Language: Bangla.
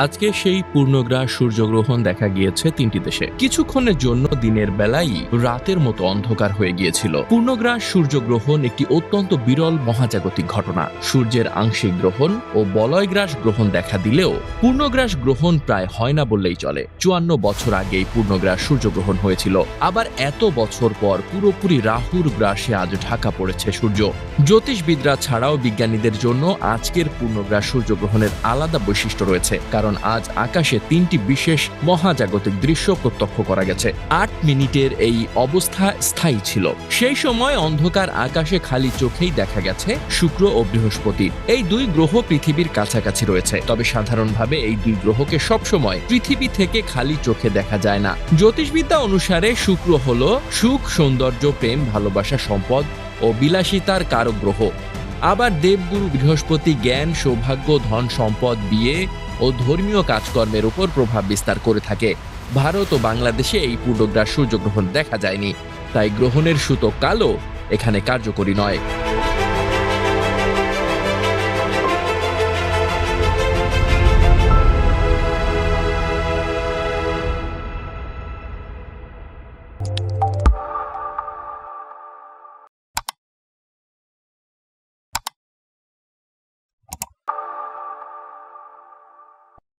আজকে সেই পূর্ণগ্রাস সূর্যগ্রহণ দেখা গিয়েছে 3টি দেশে। কিছুক্ষণের জন্য দিনের বেলাই রাতের মতো অন্ধকার হয়ে গিয়েছিল। পূর্ণগ্রাস সূর্যগ্রহণ একটি অত্যন্ত বিরল মহাজাগতিক ঘটনা। সূর্যের আংশিক গ্রহণ ও বলয়গ্রাস গ্রহণ দেখা দিলেও পূর্ণগ্রাস গ্রহণ প্রায় হয় না বললেই চলে। 54 বছর আগেই পূর্ণগ্রাস সূর্যগ্রহণ হয়েছিল। আবার এত বছর পর পুরোপুরি রাহুর গ্রাসে আজ ঢাকা পড়েছে সূর্য। জ্যোতিষবিদরা ছাড়াও বিজ্ঞানীদের জন্য আজকের পূর্ণগ্রাস সূর্যগ্রহণের আলাদা বৈশিষ্ট্য রয়েছে, কারণ আজ আকাশে 3টি বিশেষ মহাজাগতিক দৃশ্য প্রত্যক্ষ করা গেছে। 8 মিনিটের এই অবস্থা স্থায়ী ছিল। সেই সময় অন্ধকার আকাশে খালি চোখেই দেখা গেছে শুক্র ও বৃহস্পতি। এই 2 গ্রহ পৃথিবীর কাছাকাছি রয়েছে, তবে সাধারণভাবে এই 2 গ্রহকে সবসময় পৃথিবী থেকে খালি চোখে দেখা যায় না। জ্যোতিষবিদ্যা অনুসারে শুক্র হলো সুখ, সৌন্দর্য, প্রেম, ভালোবাসা, সম্পদ ও বিলাসিতার কারক গ্রহ। আবার দেবগুরু বৃহস্পতি জ্ঞান, সৌভাগ্য, ধন সম্পদ, বিয়ে ও ধর্মীয় কাজকর্মের উপর প্রভাব বিস্তার করে থাকে। ভারত ও বাংলাদেশে এই পূর্ণগ্রাস সূর্যগ্রহণ দেখা যায়নি, তাই গ্রহণের সূতক কালও এখানে কার্যকরী নয়।